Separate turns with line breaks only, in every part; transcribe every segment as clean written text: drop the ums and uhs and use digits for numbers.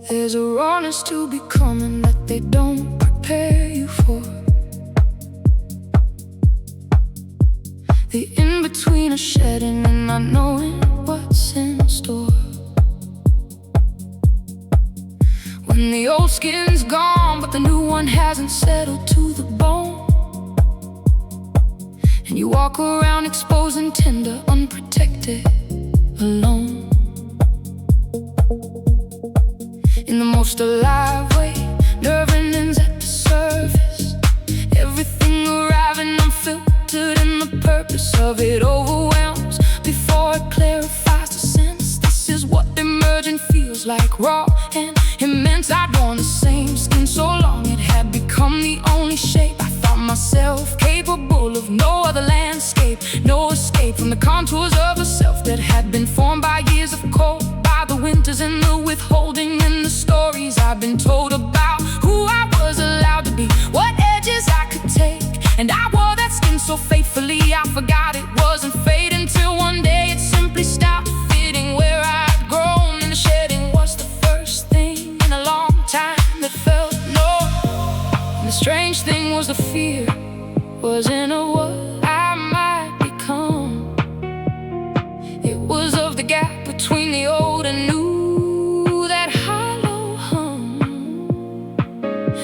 There's a rawness to becoming that they don't prepare you for. The in-between of shedding and not knowing what's in store. When the old skin's gone, but the new one hasn't settled to the bone, and you walk around exposed and tender, unprotected, alone. In the most alive way, nerve-endings at the surface, everything arriving unfiltered, and the purpose of it overwhelms before it clarifies the sense. This is what emerging feels like, raw and immense. I'd worn the same skin so long it had become the only shape. I thought myself capable of no other landscape, no escape from the contours of a self that had been formed by years of cold, by the winters and the withholding, and the stories I've been told about who I was allowed to be, what edges I could take. And I wore that skin so faithfully, I forgot it wasn't fate, until one day it simply stopped fitting where I'd grown. And the shedding was the first thing in a long time that felt no. And the strange thing was the fear wasn't of what I might become. It was of the gap between the old and new, that hollow hum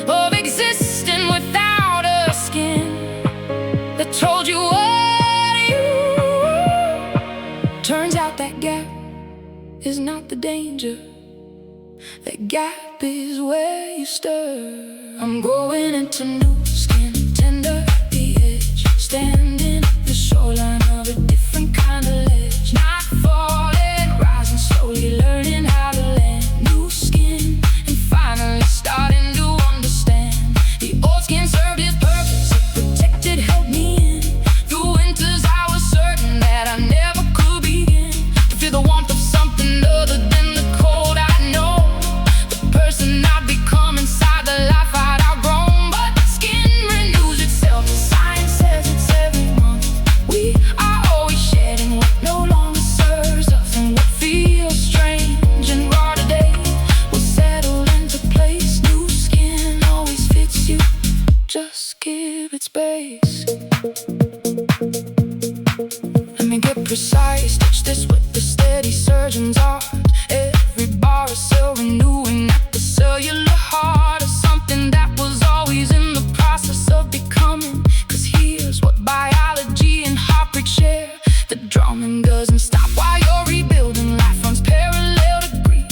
of existing without a skin that told you what you were. Turns out that gap is not the danger, that gap is where you stir. I'm growing into new skin, tender at the edge, standing at the shoreline of a different kind of ledge. Not falling, rising slowly, learning how to land. New skin, and finally starting to understand. The old skin served its purpose, it protected, held me in. Through winters I was certain that I never could begin to feel the warmth of something other than the cold I know. The person I've become inside the life I'd outgrown. But the skin renews itself, the science says it's every month. We are always shedding what no longer serves us, and what feels strange and raw today will settle into place. New skin always fits you, just give it space. Let me get precise, stitch this with the steady surgeon's art. Every bar is cell renewing at the cellular heart of something that was always in the process of becoming. Cause here's what biology and heartbreak share: the drumming doesn't stop while you're rebuilding. Life runs parallel to grief.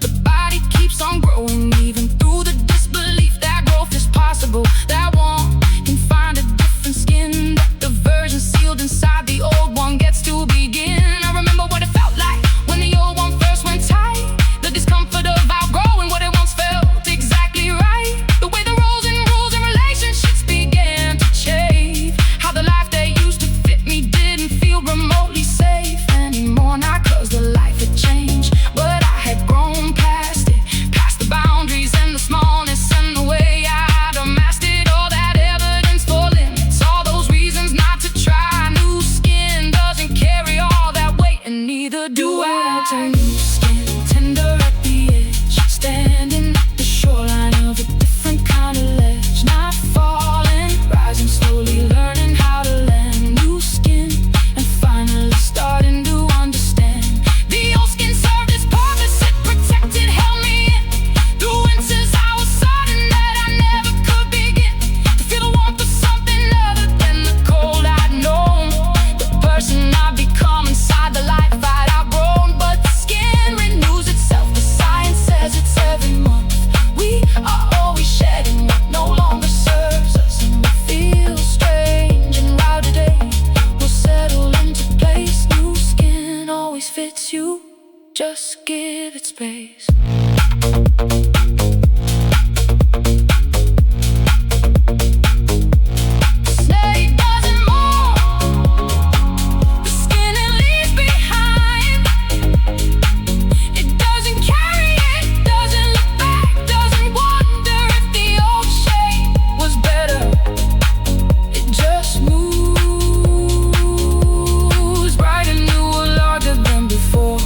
The body keeps on growing even through the disbelief that growth is possible, that one can find a different skin, that the version sealed inside the old one gets to begin. I remember what it felt like when the old one first went tight, the discomfort of outgrowing what it once felt exactly right. The way the roles and rules and relationships began to change, how the life that used to fit me didn't feel remotely safe anymore. Not cause the life had changed, but I had grown past it, past the boundaries and the smallness and the way I'd amassed it. All that evidence for limits, all those reasons not to try. New skin doesn't carry all that weight, and neither do I. Turn new skin, tender at the edge, standing at the shoreline of a different kind of ledge. Not falling, rising slowly, learning how to land. New skin, and finally starting to understand. The old skin served its purpose, it protected, held me in. Through winters I was certain that I never could begin to feel the warmth of something other than the cold I'd known. The person I've become inside the life I'd outgrown. But the skin renews itself, the science says it's every month. We are always shedding what no longer serves us, and what feels strange and raw today will settle into place. New skin always fits you, just give it space. Say doesn't mourn the skin it leaves behind. It doesn't carry it, doesn't look back, doesn't wonder if the old shape was better. It just moves bright and new, larger than before.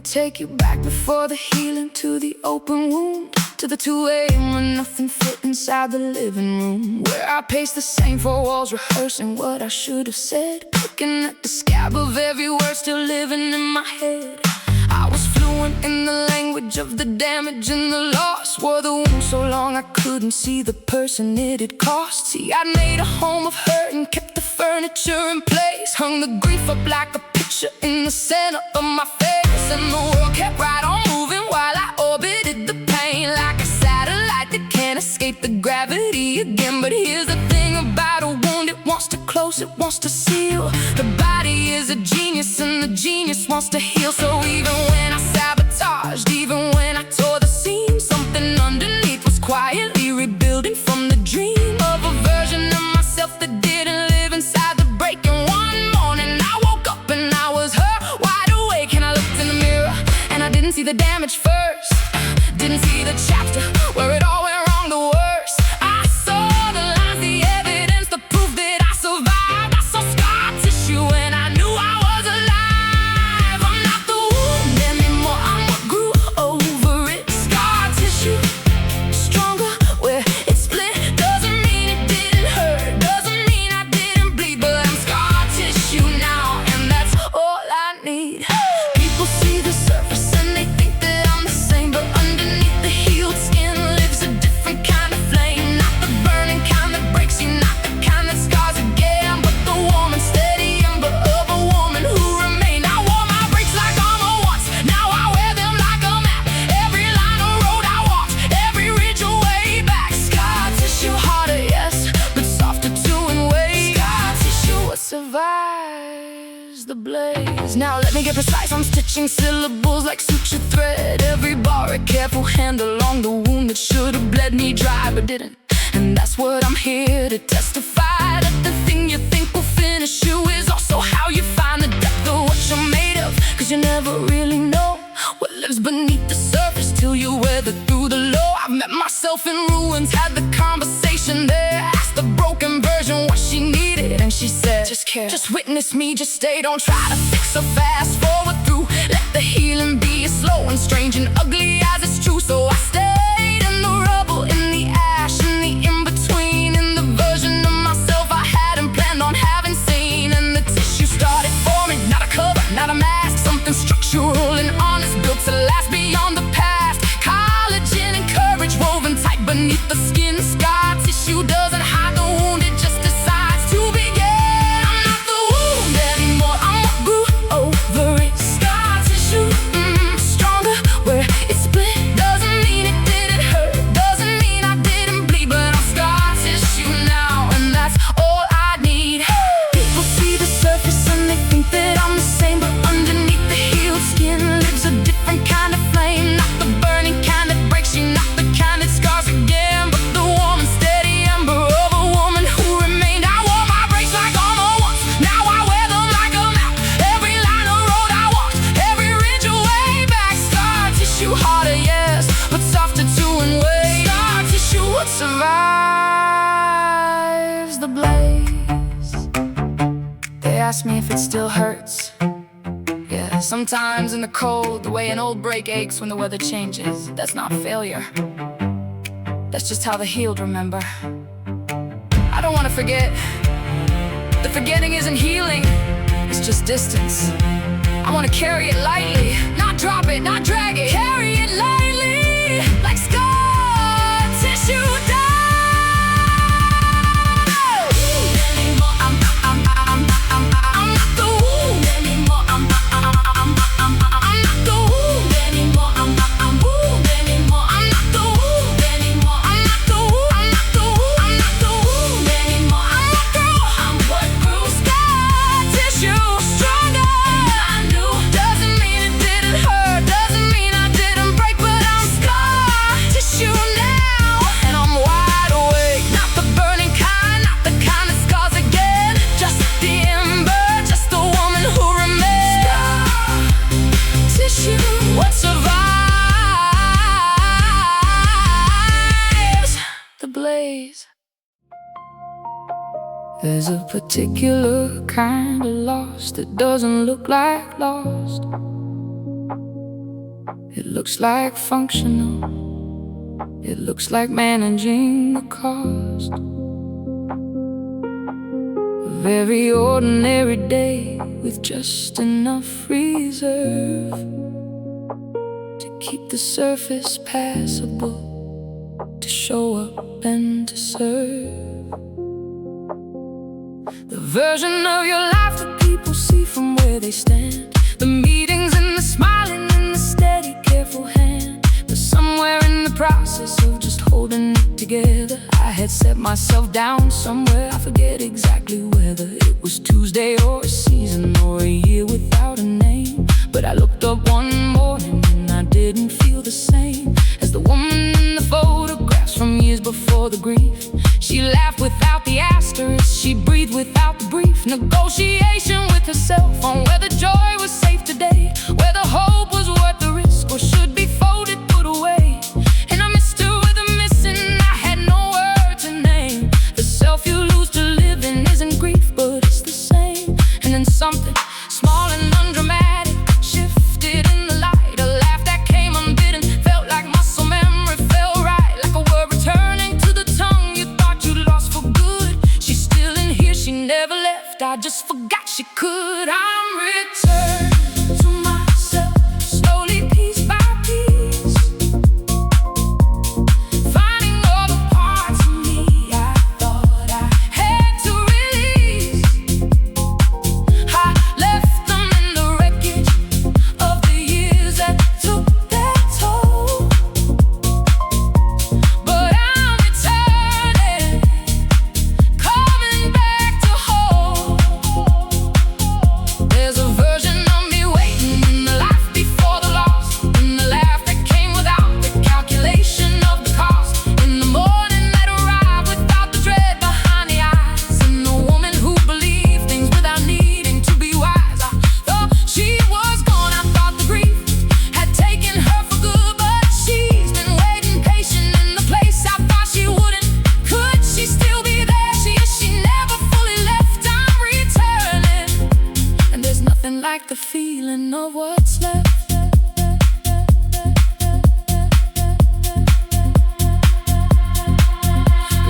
take you back before the healing, to the open wound, to the 2 a.m. when nothing fit inside the living room, where I paced the same 4 walls, rehearsing what I should have said, looking at the scab of every word still living in my head. I was fluent in the language of the damage and the loss, wore the wound so long I couldn't see the person it had cost. See, I'd made a home of hurt and kept the furniture in place, hung the grief up like a picture in the center of my face, and the world kept right on moving while I orbited the pain like a satellite that can't escape the gravity again. But here's the thing about a wound: it wants to close, it wants to seal. The body is a genius and the genius wants to heal. So even when I sabotaged, even when I tore the seam, something underneath was quietly rebuilding from the dream of a version of myself that didn't live inside the break. And one morning I woke up and I was her, wide awake, and I looked in the mirror and I didn't see the damage first, didn't see the chapter where it all went wrong the worst. I saw the lines, the evidence, the proof that I survived. I saw scar tissue and I knew I was alive. I'm not the wound anymore, I'm what grew over it. Scar tissue, stronger where it split. Doesn't mean it didn't hurt, doesn't mean I didn't bleed, but I'm scar tissue now, and that's all I need. People see the surface and they think that I'm the same, but underneath the healed skin lives a different kind of flame. Not the burning kind that breaks you, not the kind that scars again, but the warm and steady ember of a woman who remained. I wore my breaks like armor once, now I wear them like a map. Every line of road I walked, every ridge a way back. Scar tissue, harder, yes, but softer too in ways. Scar tissue, what survives the blaze. Now let me get precise, I'm stitching syllables like suture thread. Every bar a careful hand along the wound that should have bled me dry but didn't. And that's what I'm here to testify, that the thing you think will finish you is also how you find the depth of what you're made of. Cause you never really know what lives beneath the surface till you weather through the low. I've met myself in ruins, had the conversation there, asked the broken version what she needed, and she said, just care, just witness me, just stay, don't try to fix or fast forward through. Let the healing be as slow and strange and ugly as it's true. So I stayed in the rubble, in the ash, in the in-between, in the version of myself I hadn't planned on having seen. And the tissue started forming, not a cover, not a mask, something structural and honest, built to last beyond the past. Collagen and courage woven tight beneath the skin. Scar tissue doesn't hide the wound, it just decides to begin. I'm not the wound anymore, I'm what grew over it. Scar tissue, stronger where it split. Doesn't mean it didn't hurt, doesn't mean I didn't bleed, but I'm scar tissue now, and that's all I need. People see the surface and they think that I'm the same, but underneath the healed skin lives a different kind of flame. Not the burning kind that breaks you, not the kind that scars again, but the warm and steady ember of a woman who remained. I wore my breaks like armor once, now I wear them like a map. Every line of road I walked, every ridge a way back. Scar tissue, harder, yes, but softer too in ways. Scar tissue, what survives the blaze. They ask me if it still hurts. Yeah, sometimes in the cold, the way an old break aches when the weather changes. That's not failure, that's just how the healed remember. I don't want to forget. The forgetting isn't healing, it's just distance. I want to carry it lightly, not drop it, not drag it. Carry it lightly, like scar tissue does. I'm not the wound anymore, I'm not the wound anymore, I'm not wound anymore, I'm not the wound anymore, I'm not the wound, I'm not the wound, I'm not the wound anymore. I'm what grew. Scar tissue, stronger than I knew. Doesn't mean it didn't hurt, doesn't mean I didn't break, but I'm scar tissue now, and I'm wide awake. Not the burning kind, not the kind that scars again, just the ember, just the woman who remains. Scar tissue, what survives the blaze. There's a particular kind of loss that doesn't look like lost. It looks like functional. It looks like managing the cost. A very ordinary day with just enough reserve to keep the surface passable, to show up and to serve. The version of your life that people see from where they stand, the meetings and the smiling and the steady, careful hand. But somewhere in the process of just holding it together, I had set myself down somewhere, I forget exactly whether it was Tuesday or a season or a year without a name. But I looked up one morning and I didn't feel the same as the woman in the photographs from years before the grief. She laughed without the asterisk, she breathed without the brief negotiation with herself on whether joy was safe today, whether hope was worth the risk or should be folded, put away. And I missed her with a missing, I had no word to name. The self you lose to living isn't grief, but it's the same. And then something small and undramatic shifted in the light, a laugh that came unbidden, felt like muscle memory, felt right, like a word returning to the tongue you thought you'd lost for good. She's still in here, she never left, I just forgot she could. I'm returned to myself, slowly piece by piece, finding all the parts of me I thought I had to release. I left them in the wreckage of the years that took their toll. But I'm returning, coming back to hold. There's a version of me waiting in the life before the loss, in the laugh that came without the calculation of the cost, in the morning that arrived without the dread behind the eyes, in the woman who believed things without needing to be wise. I thought she was gone, I thought the grief had taken her for good, but she's been waiting patient in the place I thought she wouldn't. Could she still be there? She never fully left. I'm returning, and there's nothing like the feeling of what's left.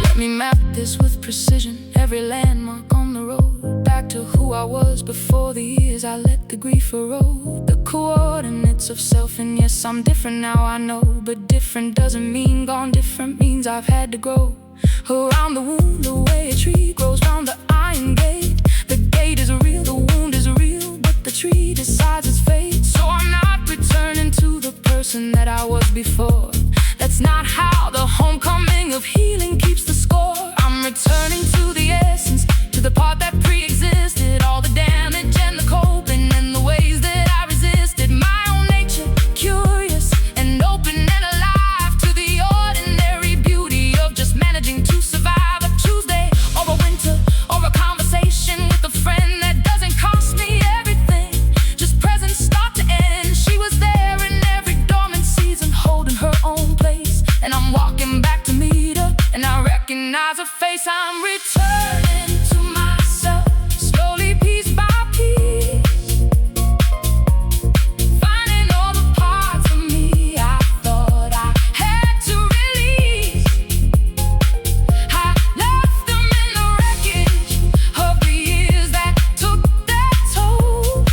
Let me map this with precision, every landmark on the road, back to who I was before the years I let the grief erode. The coordinates of self, and yes, I'm different now, I know, but different doesn't mean gone, different means I've had to grow. Around the wound, the way a tree grows round the iron gate. The gate is real, the wound is real, but the tree decides its fate. So I'm not returning to the person that I was before. That's not how the homecoming of healing keeps the score. I'm returning to the essence, to the part that pre-existed, all the damage and the coping and the ways that I resisted my own nature, curious and open and alive to the ordinary beauty of just managing to survive a Tuesday or a winter or a conversation with a friend that doesn't cost me everything, just present start to end. She was there in every dormant season, holding her own place, and I'm walking back to meet her, and I recognize her face. I'm returning to myself, slowly piece by piece, finding all the parts of me I thought I had to release. I left them in the wreckage of the years that took their toll.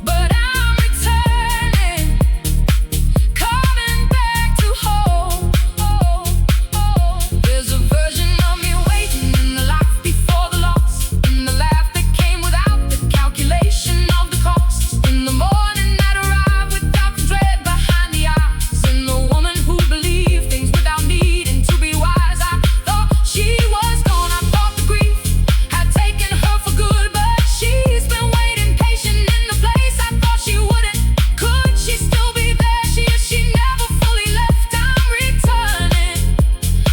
But I'm returning, coming back to hold. There's a version of me waiting in the life before the loss, in the laugh that came without the calculation of the cost, in the morning that arrived without the dread behind the eyes, in the woman who believed things without needing to be wise. I thought she was gone, I thought the grief had taken her for good, but she's been waiting patient in the place I thought she wouldn't. Could she still be there? She never fully left. I'm returning,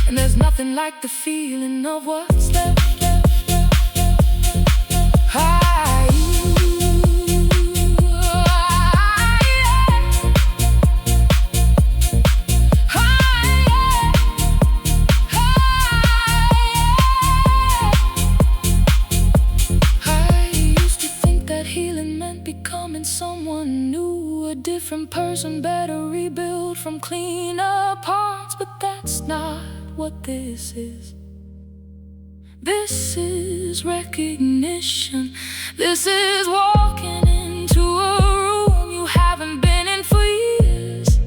and there's nothing like the feeling of what's left. Hi. I used to think that healing meant becoming someone new, a different not what this is. This is recognition. This is walking into a room you haven't been in for years,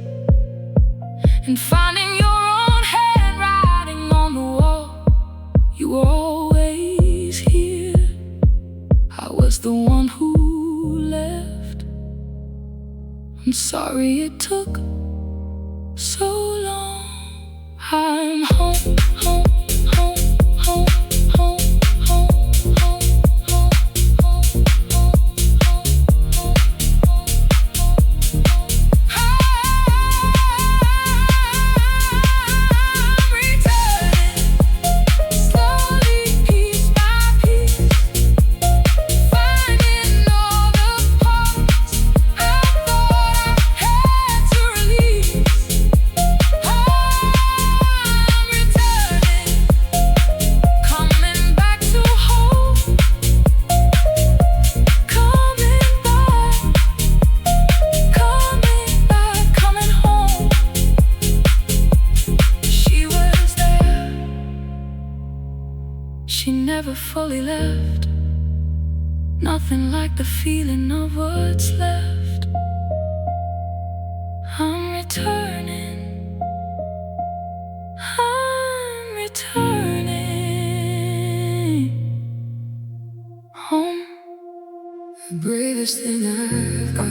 and finding your own handwriting on the wall. You were always here. I was the one who left. I'm sorry it took so long. I'm home, home, home, home, home, home, home, home, home, home, home, I'm returning, slowly, piece by piece, finding all the parts I thought I had to release. I'm returning, coming back to home, coming home. She was there. She never fully left. Nothing like the feeling of what's left. I'm returning. I'm returning home. The bravest thing I've got.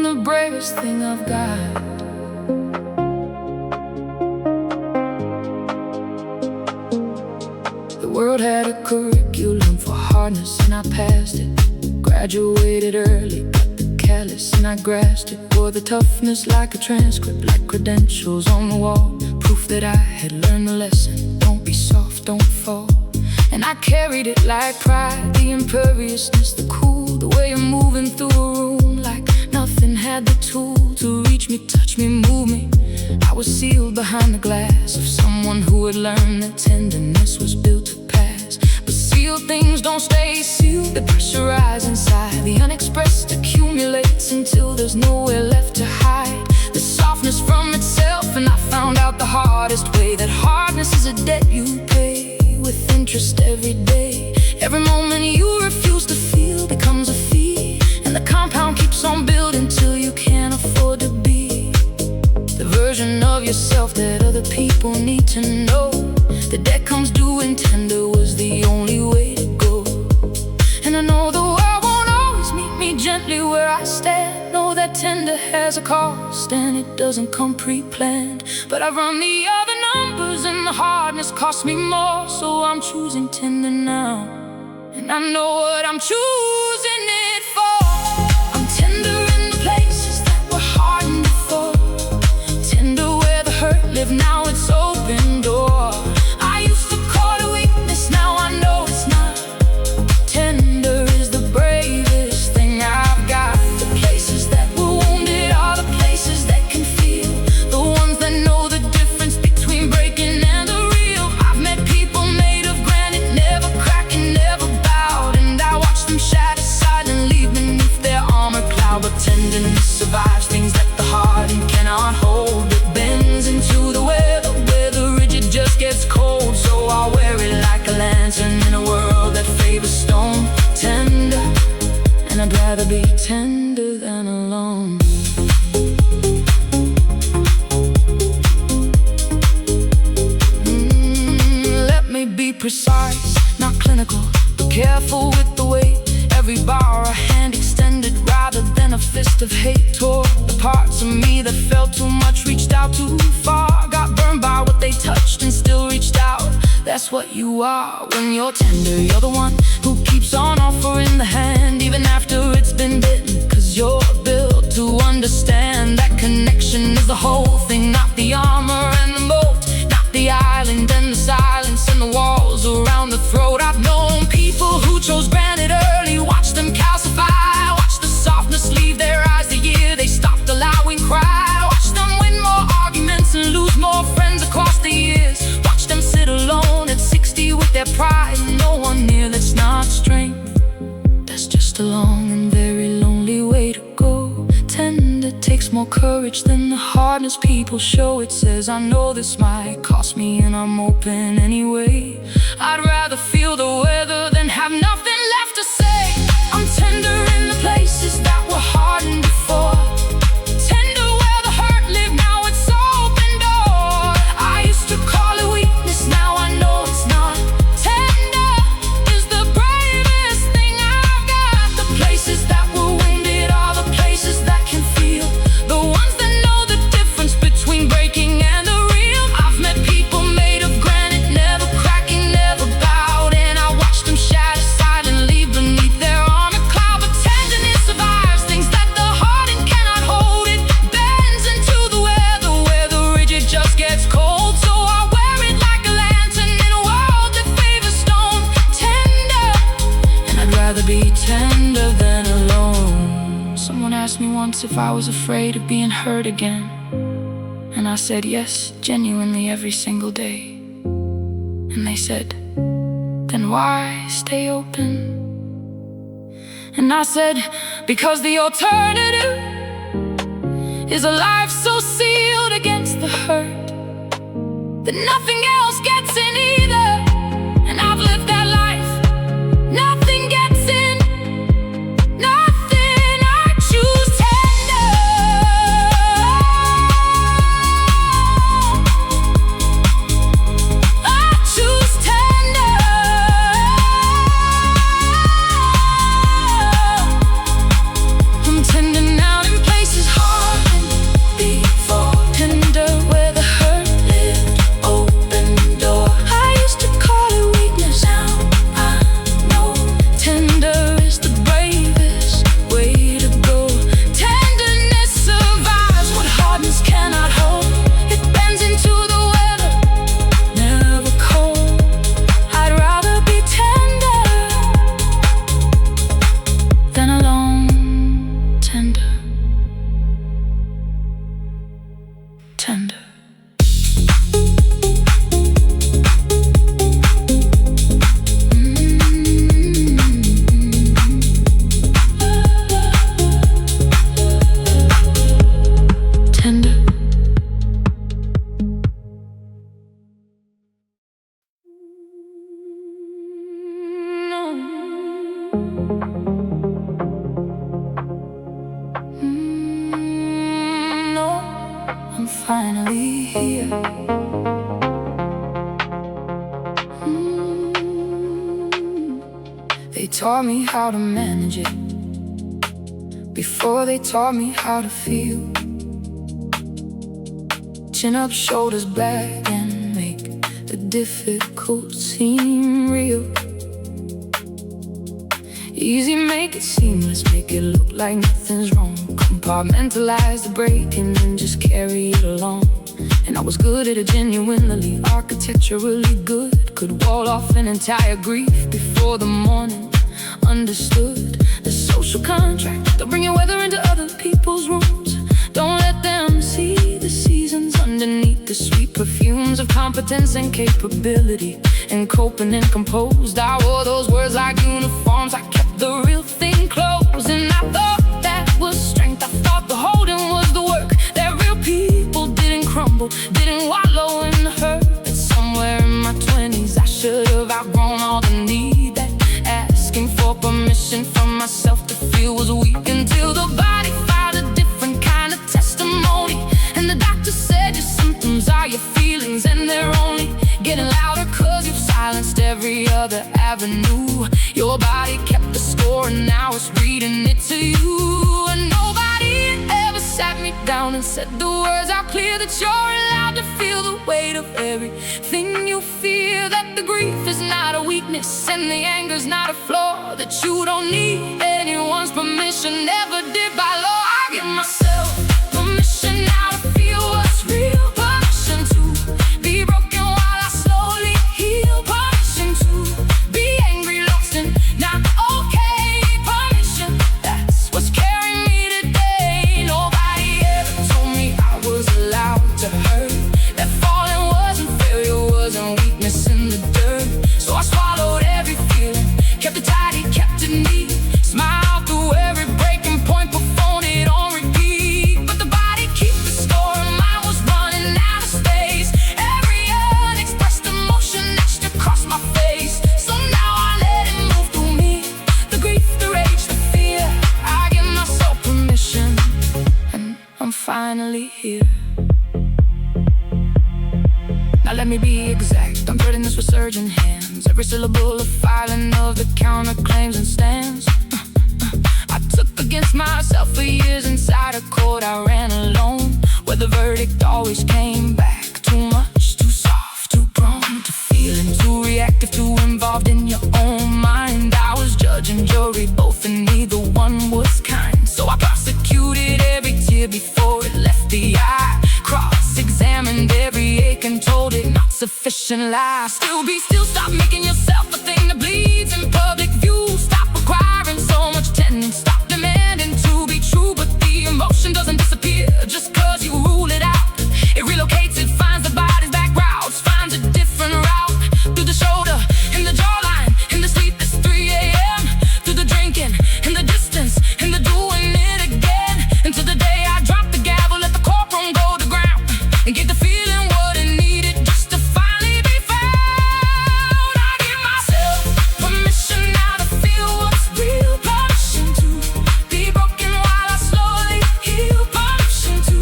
The bravest thing I've got. The world had a curriculum for hardness and I passed it. Graduated early, got the callous and I grasped it. Wore the toughness like a transcript, like credentials on the wall. Proof that I had learned the lesson. Don't be soft, don't fall. And I carried it like pride, the imperviousness, the cool, the way you're moving through a room like nothing had the tool to reach me, touch me, move me. I was sealed behind the glass of someone who had learned that tenderness was built to pass. But sealed things don't stay sealed, they pressurize inside. The unexpressed accumulates until there's nowhere left to hide. The softness from itself, and I found out the hardest way that hardness is a debt you pay with interest every day. Every moment you refuse to feel becomes a fee, and the compound keeps on building till you can't afford to be the version of yourself that other people need to know. The debt comes due and tender was the only way to go. And I know the world won't always meet me gently where I stand. Know that tender has a cost and it doesn't come pre-planned. But I've run the other numbers and the hardness cost me more. So I'm choosing tender now, and I know what I'm choosing it for. I'm tender in the places that were hardened before. Tender where the hurt lived, now it's open door. I used to call it weakness, now I know it's not. Tender is the bravest thing I've got. The places that were wounded are the places that can feel. The ones that know the difference between breaking and the real. I've met people made of granite, never cracking, never bowed. And I watched them shatter silently beneath their armor cloud. But tenderness survives things that the hardened cannot hold. It bends into the weather where the rigid just gets cold. So I'll wear it like a lantern in a world that favors stone. Tender, and I'd rather be tender than alone. Let me be precise, not clinical, but careful with the weight. Every bar a hand extended rather than a fist of hate. Tore the parts of me that felt too much, reached out too far. Got burned by what they touched and still reached out. That's what you are when you're tender. You're the one who keeps on offering the hand even after it's been bitten. Cause you're built to understand that connection is the whole thing, not the armor and the moat, not the island and the silence and the walls around the throat. I've known people who chose granted early, watched them calcify, watched the softness leave their eyes the year they stopped allowing cry. Watched them win more arguments and lose more friends across the years. Watched them sit alone at 60 with their pride. No one near, that's not strength, that's just a long and very lonely way to go. takes more courage than the hardness people show. It says I know this might cost me and I'm open anyway. I'd rather feel the weather than have nothing left to say. I'm tender in the places that were hardened before. Tender where the hurt lived, now it's open door. I used to call it weakness, now I know it's not. Tender is the bravest thing I've got. The places that were wounded are the places that can feel. The ones that know the difference between breaking and the real. I've met people made of granite, never cracking, never bowed. And I watched them shatter silently beneath their armor cloud. But tenderness survives things that the hardened cannot hold. It bends into the weather where the rigid just gets cold. So I wear it like a lantern in a world that favors stone. Tender, and I'd rather be tender than alone. Someone asked me once if I was afraid of being hurt again, and I said yes, genuinely every single day. And they said, then why stay open? And I said, because the alternative is a life so sealed against the hurt that nothing else gets in either. And I've lived that life, nothing gets in, nothing. I choose tender. I choose tender. I'm tender now in places hardened before. Tender where the hurt lived, open door. I used to call it weakness, now I know. Tender is the bravest way to go. Tenderness survives what hardness cannot hold. It bends into the weather, never cold. I'd rather be tender than alone. Tender, tender. Tender. No, I'm finally here. They taught me how to manage it before they taught me how to feel. Chin up, shoulders back, and make the difficult seem real. Easy, make it seamless, make it look like nothing's wrong. Compartmentalize the breaking and just carry it along. And I was good at it, genuinely, architecturally good. Could wall off an entire grief before the morning. Understood the social contract. Don't bring your weather into other people's rooms. Don't let them see the seasons underneath the sweet perfumes of competence and capability. And coping and composed, I wore those words like uniforms. I kept the real thing close, and I thought that was strength. I thought the holding was the work. That real people didn't crumble, didn't wallow in the hurt. That somewhere in my 20s I should have outgrown all the need. That asking for permission from myself to feel was weak, until the body filed a different kind of testimony. And the doctor said your symptoms are your feelings, and they're only getting louder cause you've silenced every other avenue. Your body kept the score and now it's reading it to you. And nobody ever sat me down and said the words out clear, that you're allowed to feel the weight of everything you fear. That the grief is not a weakness and the anger's not a flaw. That you don't need anyone's permission, never did by law. I give myself permission now to feel what's real. Permission to be broken while I slowly heal. Permission to be angry, lost and not okay. Permission, that's what's carrying me today. Nobody ever told me I was allowed to hurt. That falling wasn't failure, wasn't weakness in the dirt. So I swallowed every feeling, kept it tidy, kept it neat. Smiled through every breaking point, performed it finally here. Now let me be exact, I'm putting this with surging hands. Every syllable a filing of the counterclaims and stands. I took against myself for years inside a court I ran alone, where the verdict always came back too much, too soft, too prone to feeling, too reactive, too involved in your own mind. I was judge and jury both, and neither one was kind. So I prosecuted every tear before it left the eye, cross-examined every ache and told it not sufficient lie. Still be still, stop making yourself a thing that bleeds in public view. Stop requiring so much tension, stop demanding to be true. But the emotion doesn't disappear just cause you rule it out. It relocates, it finds the body's back routes, finds a different route through the shoulder, in the jawline, in the sleepless 3 a.m. Through the drinking, in the distance, in the doing it again. Until the day I drop the gavel, let the courtroom go to ground, and give the feeling what it needed just to finally be found. I give myself permission now to feel what's real. Permission to be broken while I slowly heal. Permission to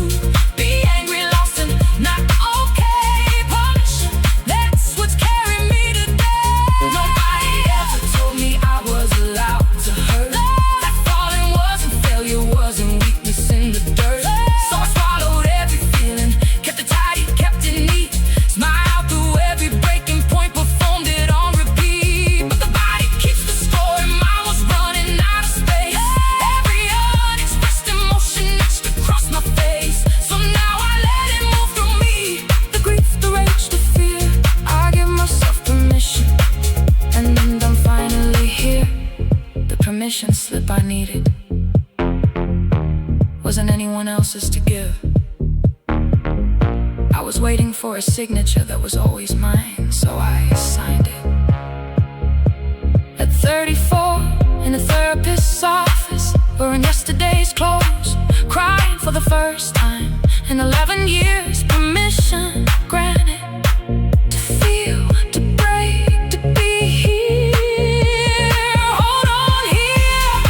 be angry, lost and not okay. Permission, that's what's carrying me today. Nobody ever told me I was allowed to hurt, that falling wasn't failure, wasn't weakness in the dirt. So I swallowed every feeling, kept it tight, kept it neat, smiled through every breaking point, performed it on repeat. But the body keeps the score, and mine was running out of space. Every unexpressed emotion etched across my face. So now I let it move through me, the grief, the rage, the fear. I give myself permission, and I'm finally here. The permission slip I needed wasn't anyone else's to give. I was waiting for a signature that was always mine, so I signed it. At 34, in a therapist's office, wearing yesterday's clothes, crying for the first time in 11 years. Permission granted to feel, to break, to be here. Hold on here.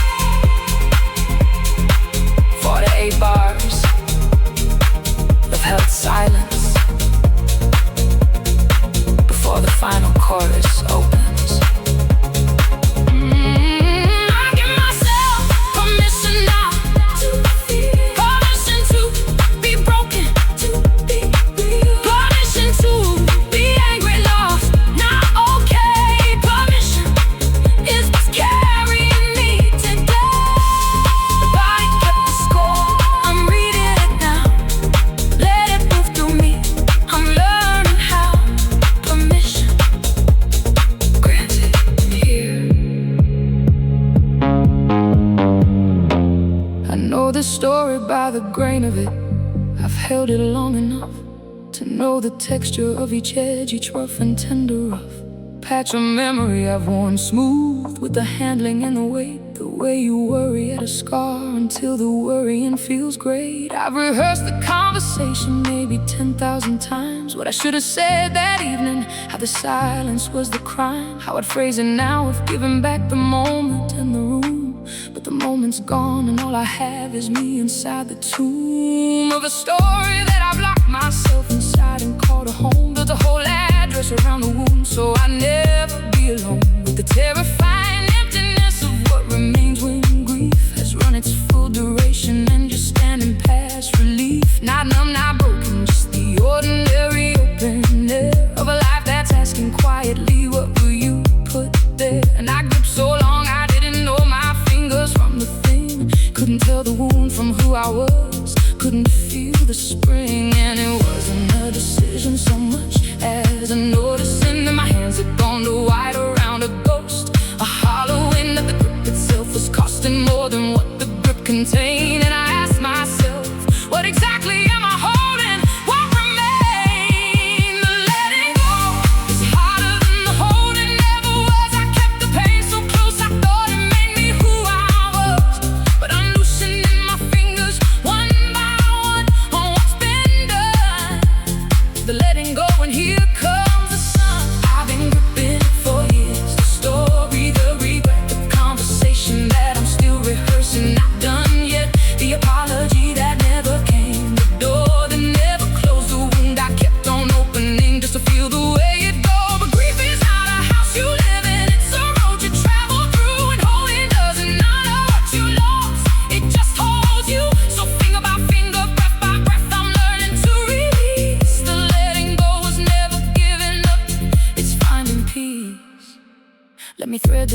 48 bars of held silence before the final chorus opens. I give myself permission now to feel, permission to be broken, to be real, permission to be angry, lost, not okay. Permission is what's carrying me today. The body kept the score, I'm reading it now. Let it move through me, I'm learning how. Permission granted here. I know this story by the grain of it. I've held it long enough to know the texture of each edge, each rough and tender rough patch of memory I've worn smooth with the handling and the weight. The way you worry at a scar until the worrying feels great. I've rehearsed the conversation maybe 10,000 times. What I should have said that evening, how the silence was the crime, how I'd phrase it now if giving back the moment and the room. But the moment's gone, and all I have is me inside the tomb of a story that I've locked myself inside and called a home. Built a whole address around the wound so I never be alone with the terrifying emptiness of what remains when grief has run its full duration and you're standing past relief. Not numb, not broken, just the ordinary open air of a life that's asking quietly, what will you put there? And I gripped so long I didn't know my fingers from the thing. Couldn't tell the wound from who I was, couldn't feel the spring. And it wasn't a decision so much as a noticing that my hands had gone to white around a ghost, a hollowing that the grip itself was costing more than what the grip contained. And I asked myself, what exactly am I holding? What remained? The letting go is harder than the holding ever was. I kept the pain so close I thought it made me who I was. But I'm loosening my fingers one by one on what's been done. The letting go, and here comes the sun. I've been gripping for years, the story, the regret, the conversation that I'm still rehearsing, not done yet. The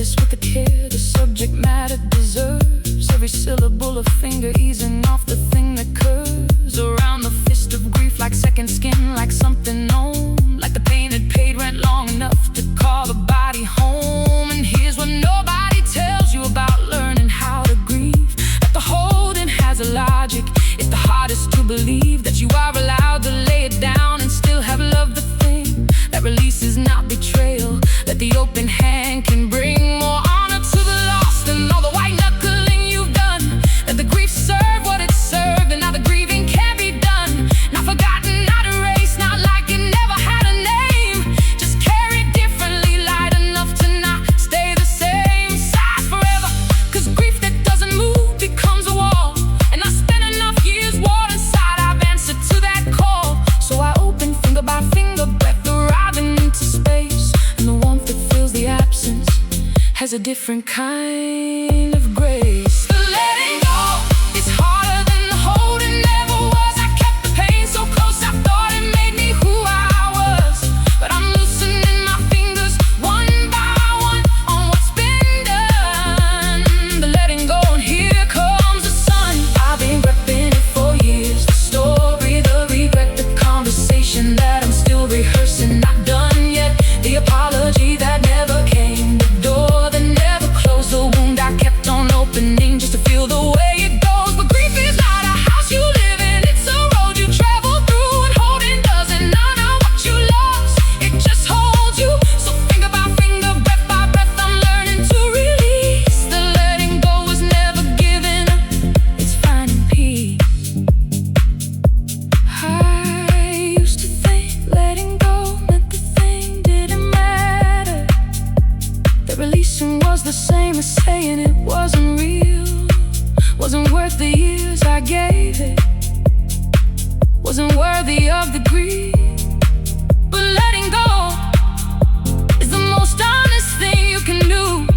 this with the care the subject matter deserves. Every syllable a finger easing off the thing that curves around the fist of grief, like second skin, like something known, like the pain had paid rent long enough to call the body home. And here's what nobody tells you about learning how to grieve, that the holding has a logic. It's the hardest to believe that you are allowed to lay it down and still have love, the thing that releases not betrayal, that the open hand can bring more honor to the lost than all the white knuckling you've done, that the grief served what it served, and now the grieving can be done, not forgotten, not erased, not like it never had a name, just carried differently, light enough to not stay the same size forever. Cause grief that doesn't move becomes a wall, and I spent enough years walled inside. I've answered to that call, so I open finger by finger, breath arriving into space, and the warmth that fills the absence has a different kind of grace. The letting go is harder than the holding never was. I kept the pain so close, I thought it made me who I was, but I'm loosening my fingers one by one on what's been done. The letting go, and here comes the sun. I've been repping it for years, the story, the regret, the conversation that I'm still rehearsing, not done yet, the apology that never came, the door that never closed, the wound I kept on opening just to feel the way it goes. But grief is not a house you live in, it's a road you travel through, and holding doesn't honor what you lost, it just holds you. So finger by finger, breath by breath, I'm learning to release. The letting go is never giving up, it's finding peace. I used to think letting go meant the thing didn't matter, that releasing was the same as saying it wasn't real, wasn't worth the years I gave it, wasn't worthy of the grief. But letting go is the most honest thing you can do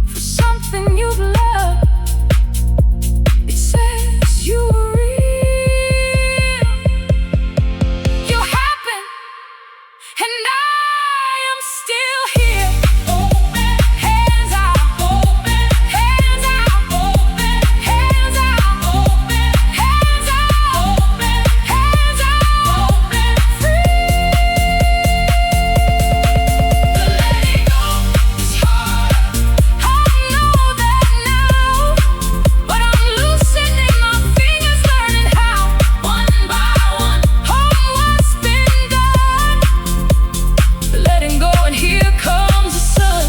for something you've loved. It says you were real, you happen, and I am still here. Open hands out, open hands out, open hands out, open hands out, open hands out, open free. The letting go is hard, I know that now, but I'm loosening my fingers, learning how, one by one, on what's been done. Letting go, and here comes the sun.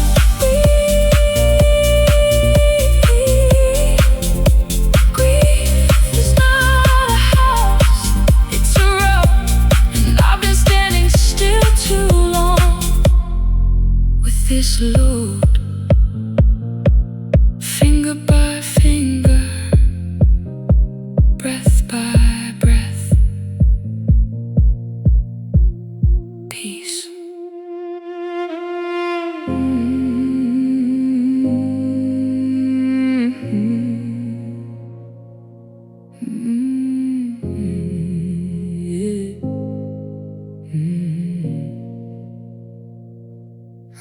Grief is not a house, it's a road, and I've been standing still too long with this load, finger by finger, breath by breath, peace.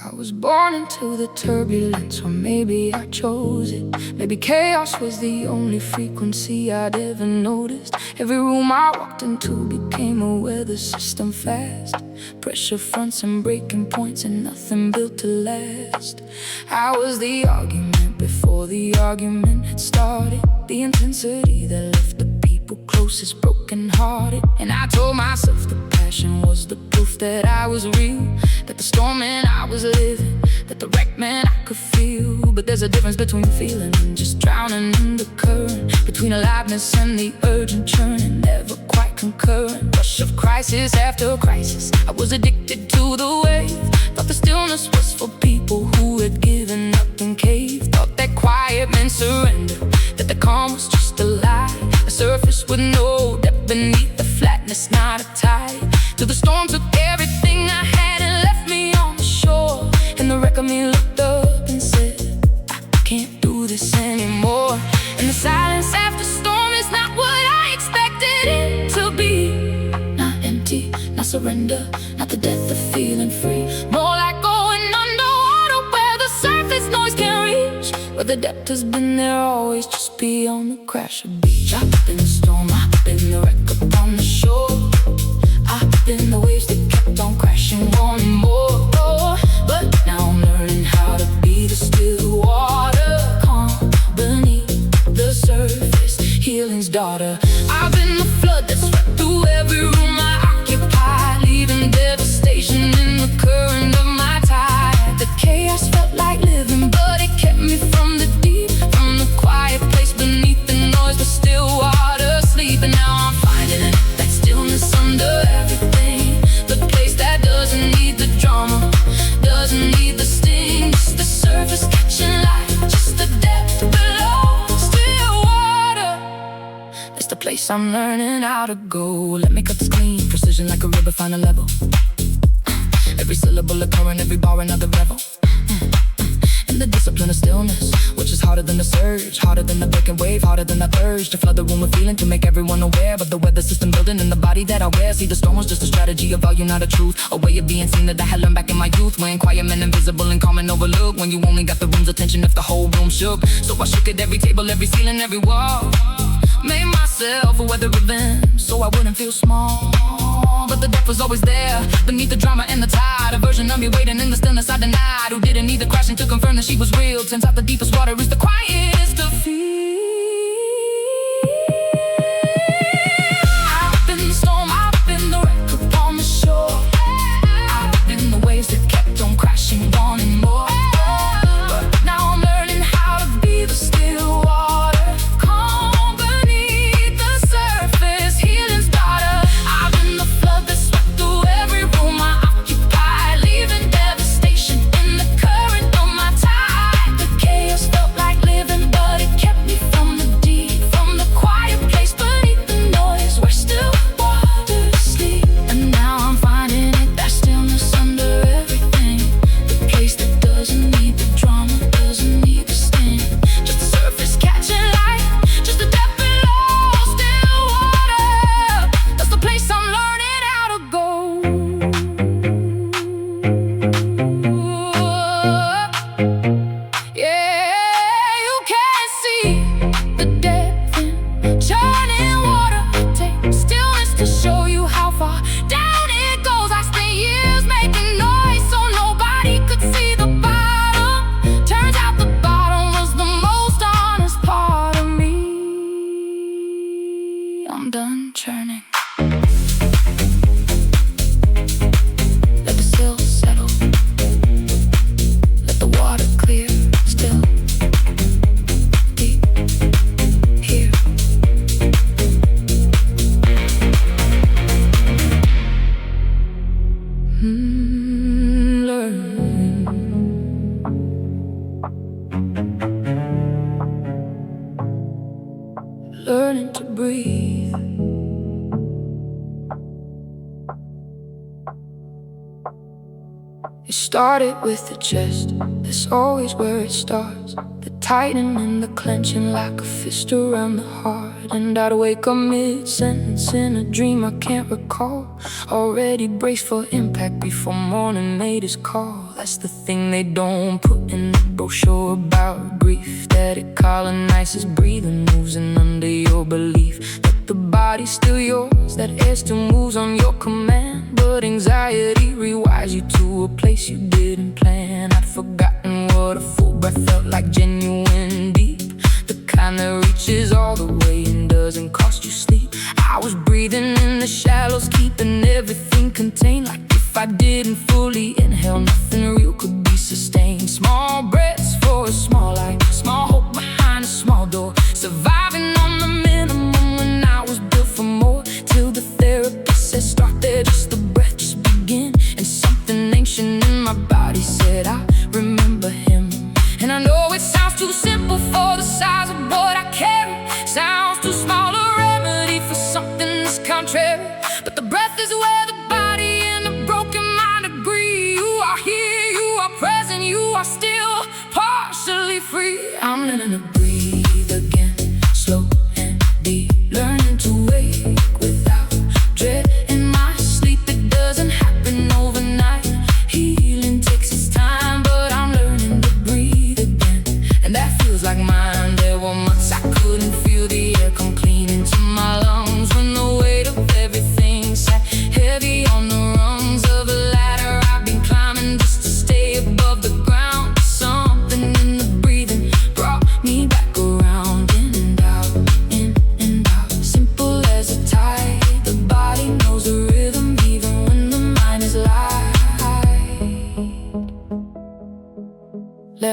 I was born into the turbulence, or maybe I chose it. Maybe chaos was the only frequency I'd ever noticed. Every room I walked into became a weather system fast, pressure fronts and breaking points, and nothing built to last. I was the argument before the argument had started, the intensity that left the people closest broken-hearted. And I told myself the passion was the proof that I was real, that the storm meant I was living, that the wreck meant I could feel. But there's a difference between feeling and just drowning in the current, between aliveness and the urgent churning, never quite concurrent. Rush of crisis after crisis, I was addicted to the wave. Thought the stillness was for people who had given up and caved. Thought that quiet meant surrender, that the calm was just a lie, a surface with no depth beneath the flatness, not a tide. Till the storm took everything I had and left me on the shore, and the wreck of me looked up and said, I can't do this anymore. And the silence after storm is not what I expected it to be. Not empty, not surrender, not the death of feeling free. More like going underwater where the surface the depth has been there always, just beyond the crash of beach. I've been the storm, I've been the wreck upon the shore. I've been the waves that kept on crashing, wanting more. But now I'm learning how to be the still water, calm beneath the surface, healing's daughter. I've been the flood that swept through every room I occupied, leaving devastation in the current of my tide. The chaos felt like living, but it kept me from the deep, from the quiet place beneath the noise, but still water sleeping. Now I'm finding it, that stillness under everything, the place that doesn't need the drama, doesn't need the sting, just the surface catching light, just the depth below, still water. That's the place I'm learning how to go. Let me cut this clean, precision like a river, find a level. Every syllable a current, every bar another revel. And the discipline of stillness, which is harder than the surge, harder than the breaking wave, harder than the urge to flood the room with feeling, to make everyone aware of the weather system building in the body that I wear. See, the storm was just a strategy, a value, not a truth, a way of being seen that I had learned back in my youth, when quiet men invisible and calm and overlooked, when you only got the room's attention if the whole room shook. So I shook at every table, every ceiling, every wall, made myself a weather event so I wouldn't feel small. But the depth was always there, beneath the drama and the tide, a version of me waiting in the stillness I denied, who didn't need the crashing to confirm that she was real. Turns out the deepest water is the quietest to feel. I've been the storm, I've been the wreck upon the shore. I've been the waves that kept on crashing, wanting more. But now I'm learning how to be the still water, calm beneath the surface, healing's daughter. I've been the flood that swept through every room I occupy, leaving devastation in the current of my tide. The chaos felt like living, but it kept me from the deep, from the quiet place beneath the noise, where still water sleep. And now I'm finding it, that stillness under everything, the place that doesn't need the drama, doesn't need the sting, just the surface catching light, just the depth below, still water. That's the place I'm learning how to go. Yeah, you can see the depth in churning water. Take stillness to show you how far down it goes. I spent years making noise so nobody could see the bottom. Turns out the bottom was the most honest part of me. I'm done churning. Let the sill settle, let the water clear, still deep here. Learning to breathe. It started with the chest, that's always where it starts. The tightening and the clenching like a fist around the heart. And I'd wake up mid-sentence in a dream I can't recall, already braced for impact before morning made his call. That's the thing they don't put in the brochure about grief, that it colonizes breathing, moves in under your belief that the body's still yours, that air still moves on your command. But anxiety rewires you to a place you didn't plan. I'd forgotten what a full breath felt like, genuine deep, the kind that reaches all the way and doesn't cost you sleep. I was breathing in the shallows, keeping everything contained, like if I didn't fully inhale, nothing real could be sustained. Small breaths for a small life, small hope behind a small door, surviving on the minimum when I was built for more. Till the therapist said start there, just the breath, just begin. And something ancient in my body said I remember him. And I know it sounds too simple for the size of what I carry, sounds too small a remedy for something that's contrary. But the breath is where the body and the broken mind agree. You are here, you are present, you are still partially free. I'm learning to breathe again, slow and deep, learning to wake without dread in my sleep. It doesn't happen overnight, healing takes its time, but I'm learning to breathe again, and that feels like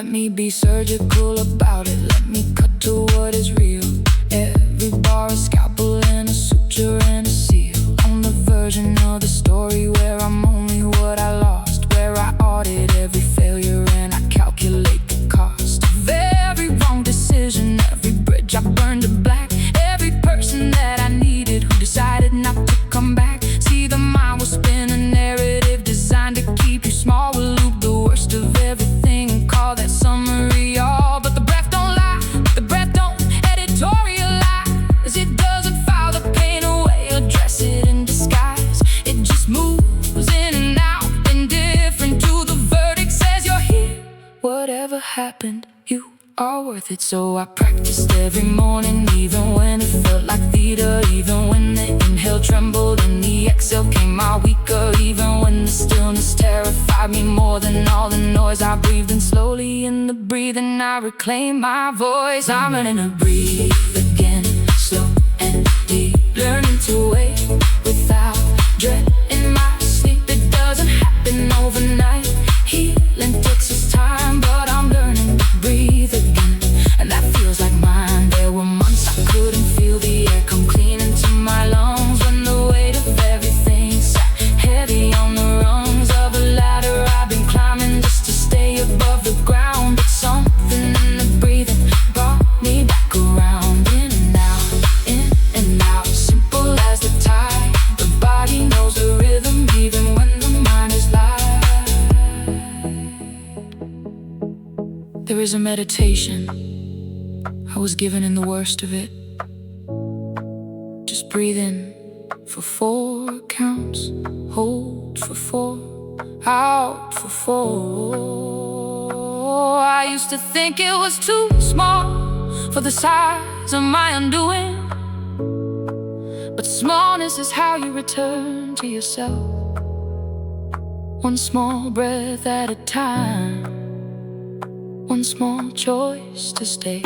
me be surgical about it. Let me cut to what is real. Every bar, a scalpel and a suture and a seal. On the version of the story where I'm only what I lost, where I audit every failure and I calculate the cost of every wrong decision, every bridge I burned to black, every person that I needed who decided not to come back. See, the mind will spin a narrative designed to keep you small. We'll loop the worst of everything and call that summary all. But the breath don't lie, the breath don't editorialize. It doesn't file the pain away or dress it in disguise. It just moves in and out, indifferent to the verdict. Says you're here, whatever happened, you are worth it. So I practiced every morning, even when it felt like theater, even when the inhale trembled and the exhale came out weaker, even when the stillness terrified me more than all the noise. I breathed in slowly in the breathing, I reclaimed my voice. I'm learning to breathe again, slow and deep, learning to wait without dread in my sleep. It doesn't happen overnight, healing takes its time, but I'm learning to breathe again, and that feels like mine. There were months I couldn't feel the air come clean into my lungs, when the weight of everything sat heavy on the rungs of a ladder I've been climbing just to stay above the ground. But something in the breathing brought me back around, in and out, simple as the tide. The body knows the rhythm even when the mind is light. There is a meditation I was given in the worst of it. Just breathe in for 4 counts, hold for 4, out for 4. I used to think it was too small for the size of my undoing, but smallness is how you return to yourself, one small breath at a time, one small choice to stay.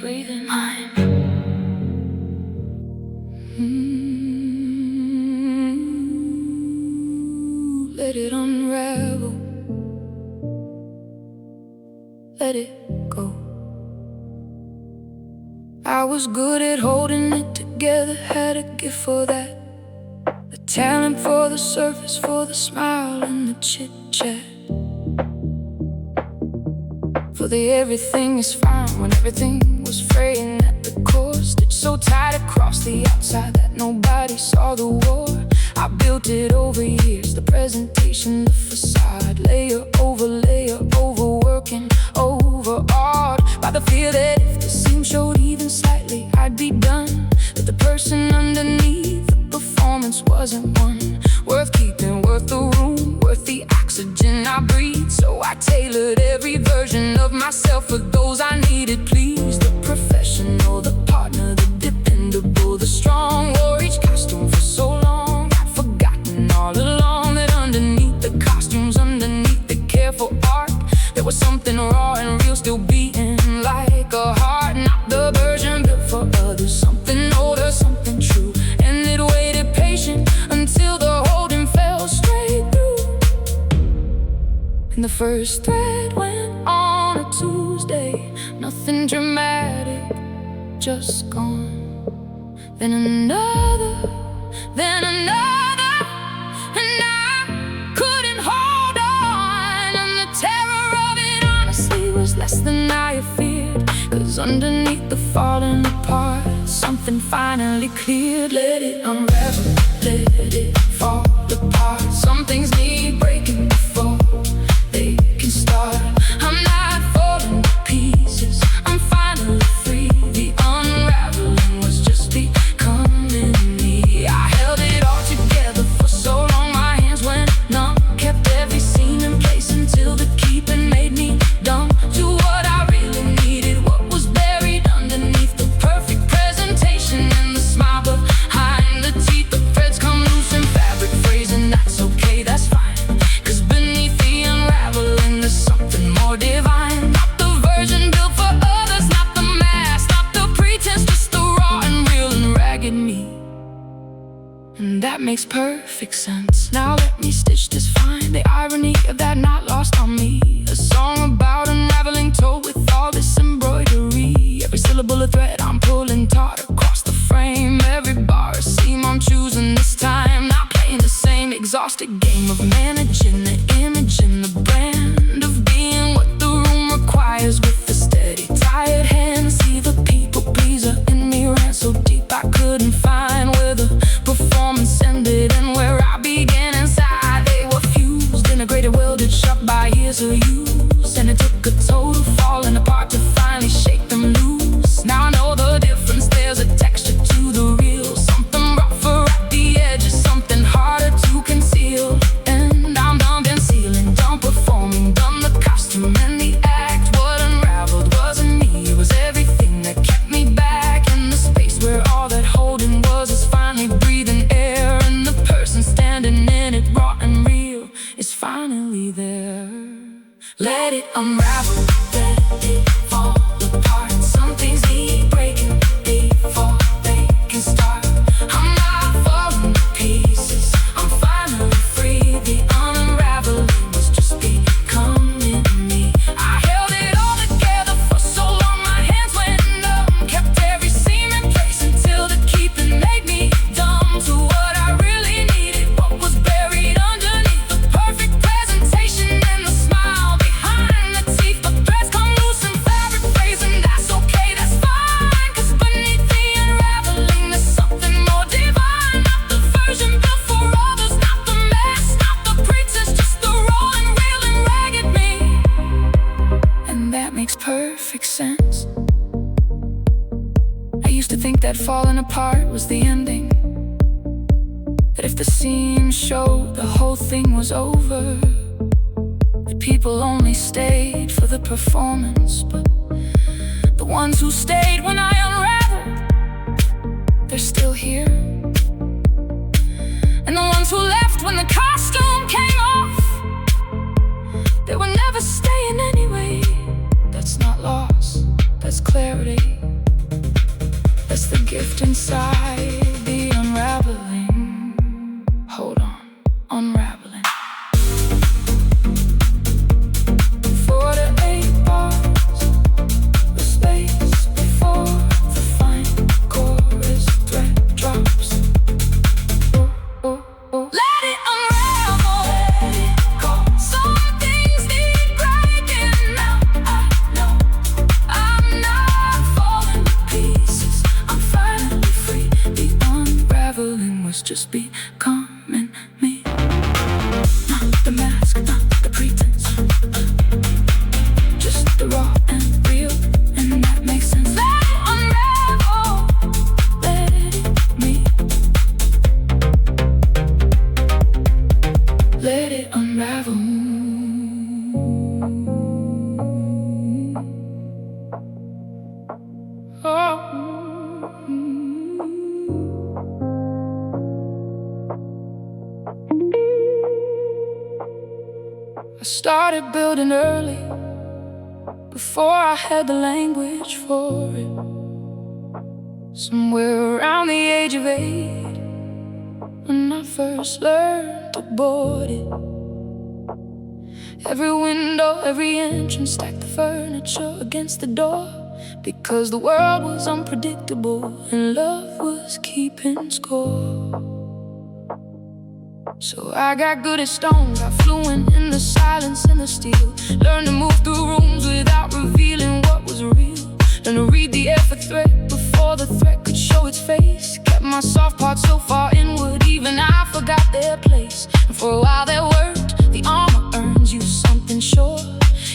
Breathing, mind. Let it unravel, let it go. I was good at holding it together, had a gift for that, the talent for the surface, for the smile and the chit-chat, for the everything is fine when everything was fraying at the core, stitched so tight across the outside that nobody saw the war. I built it over years, the presentation, the facade, layer, overworking, overawed by the fear that if the seam showed even slightly, I'd be done. That the person underneath the performance wasn't one worth keeping, worth the room, worth the oxygen I breathe. So I tailored every version of myself for those I needed. Please, the professional, the partner, the dependable, the strong. Wore each costume for so long, I'd forgotten all along that underneath the costumes, underneath the careful art, there was something raw and real still beating like a heart. Not the version built for others, something older, something true, and it waited patient until the holding fell straight through. And the first thread went on a Tuesday, nothing dramatic, just gone. Then another, and I couldn't hold on. And the terror of it honestly was less than I had feared, 'cause underneath the falling apart, something finally cleared. Let it unravel, let it fall apart. Some things need breaking before they can start. I'm not falling And that makes perfect sense. Now let me stitch this fine. The irony of that not lost on me. A song about unraveling, told with all this embroidery. Every syllable a thread I'm pulling taut across the frame. Every bar a seam I'm choosing this time. Not playing the same exhausted game of managing the image and the brand of being what the room requires with a steady, tired hand. See the people pleaser in me ran so deep I couldn't find where the performance ended and where I began inside. They were fused, integrated, welded shut by years of use, and it took a total falling apart to finally shake them loose. Now I know the difference, there's a texture to the real, something rougher at the edges, something harder to conceal. And I'm done been sealing, done performing, done the costume and the act. What unraveled wasn't me, it was everything that kept me back in the space where all that holding was is finally breathing air, and the person standing in it, raw and real, is finally there. Let it unravel, let it fall apart. Some things need breaking before they can start. I'm not falling to pieces, I'm finally free. The unraveling was just becoming me. I held it all together for so long, my hands went numb. Kept every seam in place until the keeping made me dumb to what I really needed, what was buried underneath the perfect presentation and the smile behind the teeth. But threads come loose and fabric fades, and that's okay, that's fine. Cause beneath the unraveling there's something more divine. Not the version built for others, not the mess, not the pretense, just the raw and real and ragged me. And that makes perfect sense. I used to think that falling apart was the ending, that if the seams showed the whole thing was over, that people only stayed for the performance. But the ones who stayed when I unraveled, they're still here. And the ones who left when the costume came off, they were never staying anyway. That's not loss, that's clarity. That's the gift inside the unraveling. Hold on, unraveling. 4 to 8 bars, the space before the final chorus thread drops. Oh, oh. Let it unravel, let it go. Some things need breaking now. I know I'm not falling to pieces, I'm finally free. The unraveling was just becoming me. Not the mask, not the pretense, just the raw and real, and that makes sense. Let it unravel, let it me. Let it unravel. I started building early, before I had the language for it. Somewhere around the age of 8, when I first learned to board it. Every window, every entrance, stacked the furniture against the door, because the world was unpredictable and love was keeping score. So I got good at stone, got fluent in the silence and the steel. Learned to move through rooms without revealing what was real. Learned to read the air for threat before the threat could show its face. Kept my soft parts so far inward, even I forgot their place. And for a while that worked, the armor earns you something sure.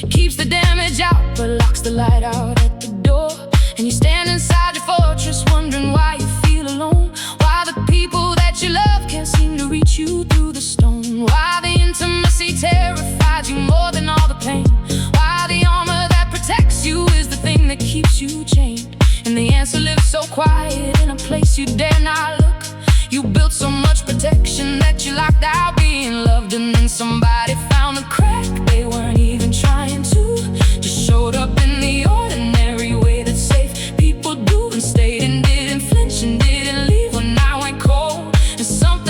Keeps the damage out, but locks the light out at the door. And you stand inside your fortress, wondering why you feel alone. Why the people that you love can't seem to reach you through the stone. Why the intimacy terrifies you more than all the pain. Why the armor that protects you is the thing that keeps you chained. And the answer lives so quiet in a place you dare not look. You built so much protection that you locked out being loved. And then somebody found a crack they weren't even trying to. Just showed up in the ordinary way that safe people do, and stayed and didn't flinch and didn't leave when I went cold. And something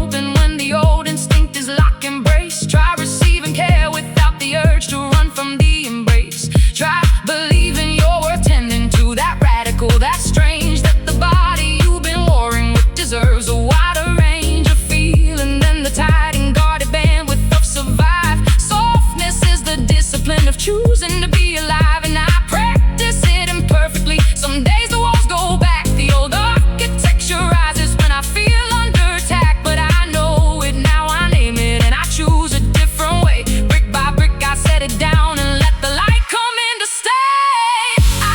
open when the old instinct is lock embrace. Try receiving care without the urge to run from the embrace. Try believing you're worth tending to, that radical, that strange, that the body you've been warring with deserves a wider range of feeling than the tight and guarded bandwidth of survive. Softness is the discipline of choosing to be alive, and I practice it imperfectly. Some days the walls go back, the old architecture rises when I feel under attack. But I know it now, I name it, and I choose a different way. Brick by brick I set it down and let the light come in to stay.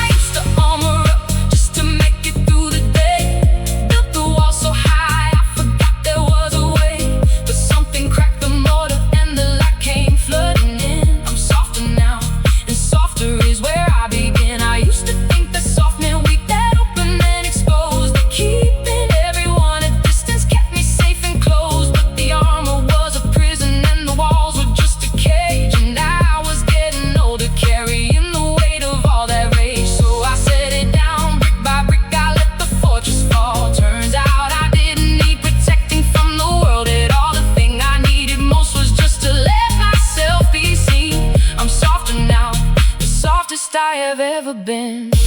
I used to armor up just to make it through the day. Built the wall so high I forgot there was a way. But something cracked the mortar and the light came flooding in. I'm softer now, and softer is where I begin. I used to think that soft meant weak, that open and exposed, that keeping everyone at distance kept me safe and closed. But the armor was a prison and the walls were just a cage, and I was getting older, carrying the weight of all that rage. So I set it down, brick by brick I let the fortress fall. Turns out I didn't need protecting from the world at all. The thing I needed most was just to let myself be seen. I'm softer now, the softest I have ever been. The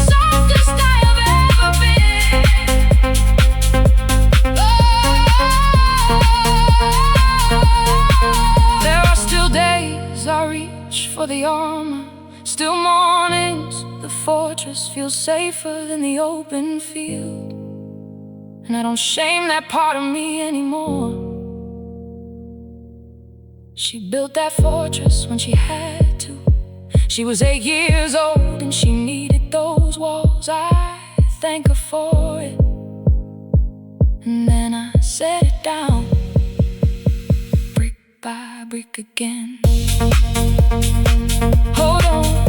softest I have ever been. There are still days I reach for the armor, still mornings the fortress feels safer than the open field. And I don't shame that part of me anymore. She built that fortress when she had to. She was 8 years old and she needed those walls. I thank her for it. And then I set it down, brick by brick again. Hold on,